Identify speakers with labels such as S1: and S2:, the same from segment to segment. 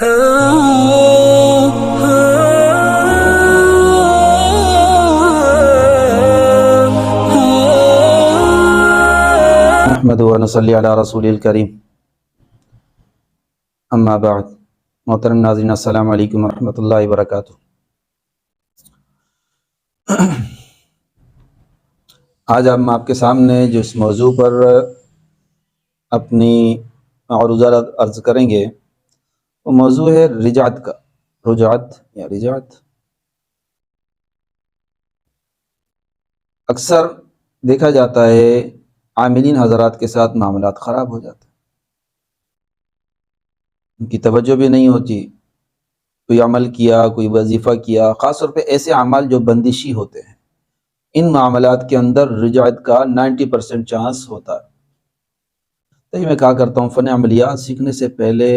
S1: نحمدہ و نصلی علی رسول الکریم، اما بعد۔ محترم ناظرین، السلام علیکم ورحمۃ اللہ وبرکاتہ۔ آج ہم آپ کے سامنے جو اس موضوع پر اپنی عروضہ عرض کریں گے وہ موضوع ہے رجعت کا۔ رجعت اکثر دیکھا جاتا ہے عاملین حضرات کے ساتھ معاملات خراب ہو جاتے ہیں، ان کی توجہ بھی نہیں ہوتی، کوئی عمل کیا، کوئی وظیفہ کیا، خاص طور پہ ایسے اعمال جو بندشی ہوتے ہیں، ان معاملات کے اندر رجعت کا 90% چانس ہوتا ہے۔ تو میں کہا کرتا ہوں فن عملیات سیکھنے سے پہلے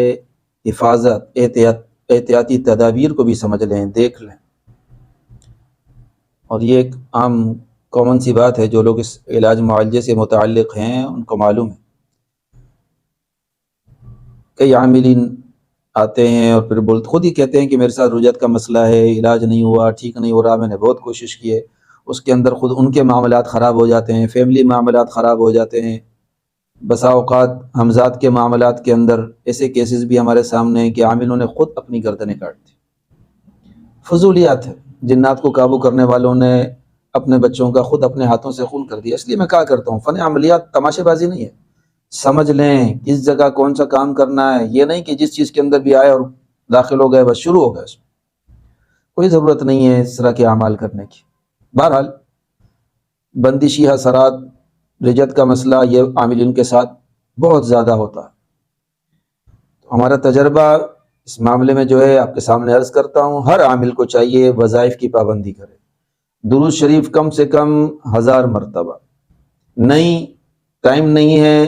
S1: حفاظت، احتیاطی تدابیر کو بھی سمجھ لیں، دیکھ لیں۔ اور یہ ایک عام کامن سی بات ہے، جو لوگ اس علاج معالجے سے متعلق ہیں ان کو معلوم ہے۔ کئی عاملین آتے ہیں اور پھر خود ہی کہتے ہیں کہ میرے ساتھ رجعت کا مسئلہ ہے، علاج نہیں ہوا، ٹھیک نہیں ہو رہا، میں نے بہت کوشش کی ہے۔ اس کے اندر خود ان کے معاملات خراب ہو جاتے ہیں، فیملی معاملات خراب ہو جاتے ہیں۔ بسا اوقات ہمزاد کے معاملات کے اندر ایسے کیسز بھی ہمارے سامنے ہیں کہ عاملوں نے خود اپنی گردنیں کاٹ دی۔ فضولیات ہے، جنات کو قابو کرنے والوں نے اپنے بچوں کا خود اپنے ہاتھوں سے خون کر دیا۔ اس لیے میں کہا کرتا ہوں فن عملیات تماشے بازی نہیں ہے، سمجھ لیں کس جگہ کون سا کام کرنا ہے۔ یہ نہیں کہ جس چیز کے اندر بھی آئے اور داخل ہو گئے بس شروع ہو گئے، اس میں کوئی ضرورت نہیں ہے اس طرح کے اعمال کرنے کی۔ بہرحال بندشی حسرات، رجعت کا مسئلہ یہ عاملین کے ساتھ بہت زیادہ ہوتا ہے۔ ہمارا تجربہ اس معاملے میں جو ہے آپ کے سامنے عرض کرتا ہوں۔ ہر عامل کو چاہیے وظائف کی پابندی کرے، درود شریف کم سے کم 1000 مرتبہ، نہیں ٹائم نہیں ہے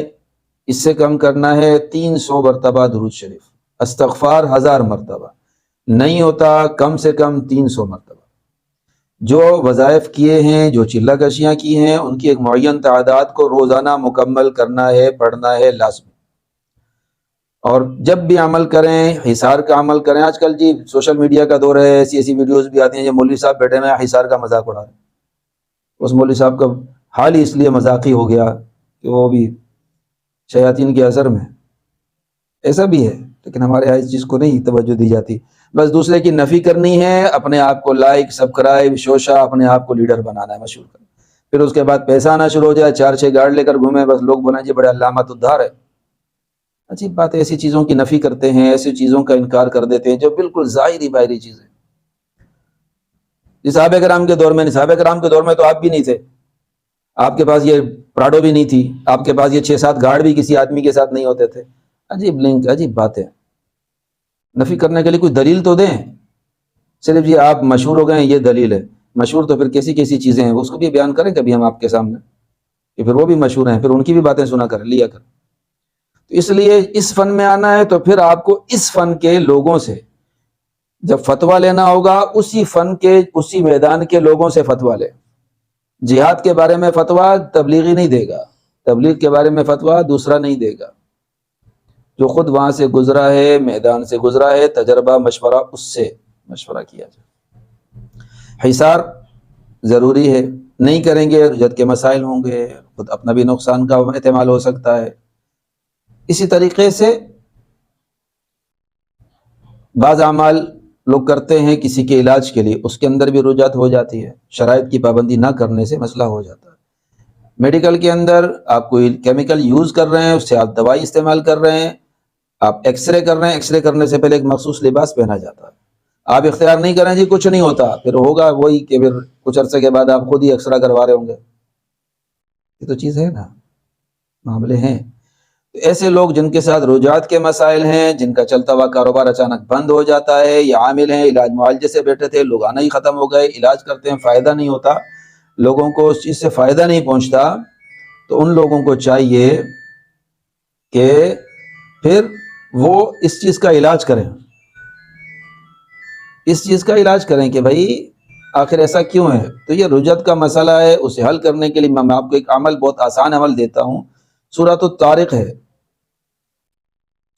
S1: اس سے کم کرنا ہے 300 مرتبہ درود شریف، استغفار 1000 مرتبہ، نہیں ہوتا کم سے کم 300 مرتبہ۔ جو وظائف کیے ہیں، جو چلہ کشیاں کی ہیں، ان کی ایک معین تعداد کو روزانہ مکمل کرنا ہے، پڑھنا ہے لازمی۔ اور جب بھی عمل کریں، حصار کا عمل کریں۔ آج کل جی سوشل میڈیا کا دور ہے، ایسی ویڈیوز بھی آتی ہیں، یہ مولوی صاحب بیٹھے ہیں حصار کا مذاق اڑا رہے ہیں۔ اس مولوی صاحب کا حال ہی اس لیے مذاقی ہو گیا کہ وہ بھی شیاطین کے اثر میں، ایسا بھی ہے، لیکن ہمارے یہاں اس چیز کو نہیں توجہ دی جاتی۔ بس دوسرے کی نفی کرنی ہے، اپنے آپ کو لائک، سبسکرائب، شوشہ، اپنے آپ کو لیڈر بنانا ہے، مشہور کرنا، پھر اس کے بعد پیسہ آنا شروع ہو جائے، 4-6 گاڑ لے کر گھومیں، بس لوگ بولیں جی بڑے علامت الدار ہے۔ عجیب بات ہے، ایسی چیزوں کی نفی کرتے ہیں، ایسی چیزوں کا انکار کر دیتے ہیں جو بالکل ظاہری باہری چیزیں۔ صحابہ کرام کے دور میں، صحابہ کرام کے دور میں تو آپ بھی نہیں تھے، آپ کے پاس یہ پراڈو بھی نہیں تھی، آپ کے پاس یہ 6-7 گاڑ بھی کسی آدمی کے ساتھ نہیں ہوتے تھے۔ عجیب لنک، عجیب بات ہے۔ نفی کرنے کے لیے کوئی دلیل تو دیں، صرف یہ آپ مشہور ہو گئے ہیں یہ دلیل ہے۔ مشہور تو پھر کیسی چیزیں ہیں اس کو بھی بیان کریں کبھی ہم آپ کے سامنے، کہ پھر وہ بھی مشہور ہیں، پھر ان کی بھی باتیں سنا کر لیا کر۔ تو اس لیے اس فن میں آنا ہے تو پھر آپ کو اس فن کے لوگوں سے جب فتویٰ لینا ہوگا، اسی فن کے، اسی میدان کے لوگوں سے فتویٰ لیں۔ جہاد کے بارے میں فتویٰ تبلیغی نہیں دے گا، تبلیغ کے بارے میں فتویٰ دوسرا نہیں دے گا، جو خود وہاں سے گزرا ہے، میدان سے گزرا ہے، تجربہ مشورہ اس سے مشورہ کیا جائے۔ حصار ضروری ہے، نہیں کریں گے رجعت کے مسائل ہوں گے، خود اپنا بھی نقصان کا احتمال ہو سکتا ہے۔ اسی طریقے سے بعض اعمال لوگ کرتے ہیں کسی کے علاج کے لیے، اس کے اندر بھی رجعت ہو جاتی ہے، شرائط کی پابندی نہ کرنے سے مسئلہ ہو جاتا ہے۔ میڈیکل کے اندر آپ کوئی کیمیکل یوز کر رہے ہیں، اس سے آپ دوائی استعمال کر رہے ہیں، آپ ایکس رے کر رہے ہیں، ایکس رے کرنے سے پہلے ایک مخصوص لباس پہنا جاتا ہے، آپ اختیار نہیں کریں جی کچھ نہیں ہوتا، پھر ہوگا وہی کہ پھر کچھ عرصے کے بعد آپ خود ہی ایکسرا کروا رہے ہوں گے۔ یہ تو چیز ہے نا، معاملے ہیں۔ ایسے لوگ جن کے ساتھ رجعت کے مسائل ہیں، جن کا چلتا ہوا کاروبار اچانک بند ہو جاتا ہے، یا عامل ہیں علاج معالجے سے بیٹھے تھے، لوگ آنا ہی ختم ہو گئے، علاج کرتے ہیں فائدہ نہیں ہوتا، لوگوں کو اس چیز سے فائدہ نہیں پہنچتا، تو ان لوگوں کو چاہیے کہ پھر وہ اس چیز کا علاج کریں، اس چیز کا علاج کریں کہ بھائی آخر ایسا کیوں ہے۔ تو یہ رجعت کا مسئلہ ہے، اسے حل کرنے کے لیے میں آپ کو ایک عمل، بہت آسان عمل دیتا ہوں۔ سورۃ الطارق ہے،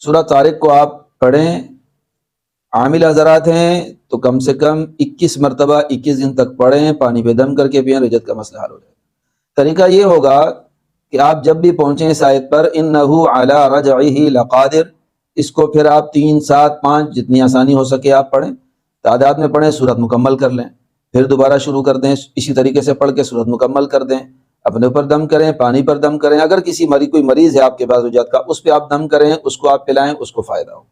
S1: سورۃ طارق کو آپ پڑھیں، عامل حضرات ہیں تو کم سے کم 21 مرتبہ 21 دن تک پڑھیں، پانی پہ دم کر کے پئیں، رجت کا مسئلہ حل ہو جائے گا۔ طریقہ یہ ہوگا کہ آپ جب بھی پہنچیں اس آیت پر انہ علی رجعہ لقادر، اس کو پھر آپ 3 7 5 جتنی آسانی ہو سکے آپ پڑھیں، تعداد میں پڑھیں، سورت مکمل کر لیں، پھر دوبارہ شروع کر دیں، اسی طریقے سے پڑھ کے سورت مکمل کر دیں، اپنے اوپر دم کریں، پانی پر دم کریں، اگر کسی کوئی مریض ہے آپ کے پاس رجت کا، اس پہ آپ دم کریں، اس کو آپ پلائیں، اس کو فائدہ ہو۔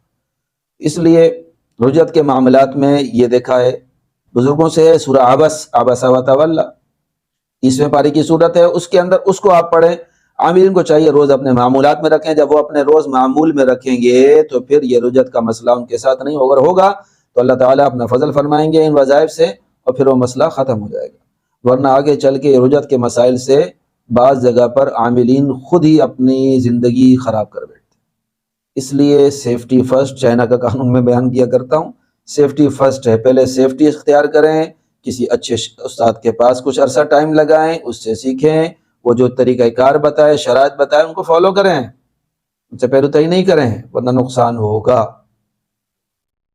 S1: اس لیے رجت کے معاملات میں یہ دیکھا ہے بزرگوں سے، سورہ عبس وتولی 30ویں پاری کی صورت ہے، اس کے اندر اس کو آپ پڑھیں۔ عاملین کو چاہیے روز اپنے معمولات میں رکھیں، جب وہ اپنے روز معمول میں رکھیں گے تو پھر یہ رجت کا مسئلہ ان کے ساتھ نہیں ہوگا، ہوگا تو اللہ تعالیٰ اپنا فضل فرمائیں گے ان وظائف سے اور پھر وہ مسئلہ ختم ہو جائے گا، ورنہ آگے چل کے رجت کے مسائل سے بعض جگہ پر عاملین خود ہی اپنی زندگی خراب کر بیٹھتے۔ اس لیے سیفٹی فرسٹ، چائنا کا قانون میں بیان کیا کرتا ہوں، سیفٹی فرسٹ ہے، پہلے سیفٹی اختیار کریں، کسی اچھے استاد کے پاس کچھ عرصہ ٹائم لگائیں، اس سے سیکھیں، وہ جو طریقہ کار بتائے، شرائط بتائے، ان کو فالو کریں، ان سے پیروتائی نہیں کریں ورنہ نقصان ہوگا۔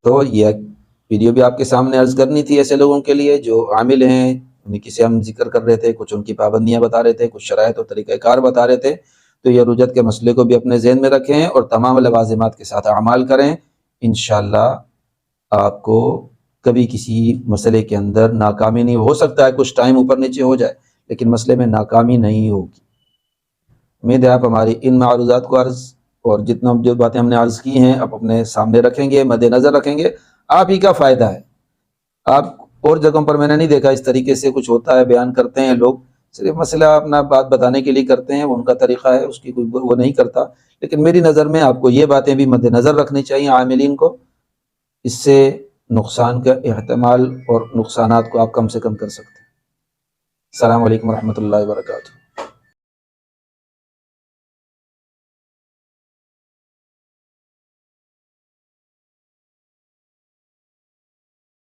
S1: تو یہ ویڈیو بھی آپ کے سامنے عرض کرنی تھی ایسے لوگوں کے لیے جو عامل ہیں، انہیں کی سے ہم ذکر کر رہے تھے، کچھ ان کی پابندیاں بتا رہے تھے، کچھ شرائط اور طریقہ کار بتا رہے تھے، تو یہ رجت کے مسئلے کو بھی اپنے ذہن میں رکھیں اور تمام لوازمات کے ساتھ اعمال کریں، انشاءاللہ آپ کو کبھی کسی مسئلے کے اندر ناکامی نہیں ہو سکتا ہے، کچھ ٹائم اوپر نیچے ہو جائے لیکن مسئلے میں ناکامی نہیں ہوگی۔ امید ہے آپ ہماری ان معروضات کو عرض اور جتنا جو باتیں ہم نے عرض کی ہیں آپ اپنے سامنے رکھیں گے، مد نظر رکھیں گے، آپ ہی کا فائدہ ہے۔ آپ اور جگہوں پر میں نے نہیں دیکھا اس طریقے سے کچھ ہوتا ہے، بیان کرتے ہیں لوگ، صرف مسئلہ اپنا بات بتانے کے لیے کرتے ہیں، وہ ان کا طریقہ ہے، اس کی کوئی وہ نہیں کرتا، لیکن میری نظر میں آپ کو یہ باتیں بھی مد نظر رکھنی چاہیے عاملین کو، اس سے نقصان کا احتمال اور نقصانات کو آپ کم سے کم کر سکتے ہیں۔ السلام علیکم ورحمۃ اللہ وبرکاتہ۔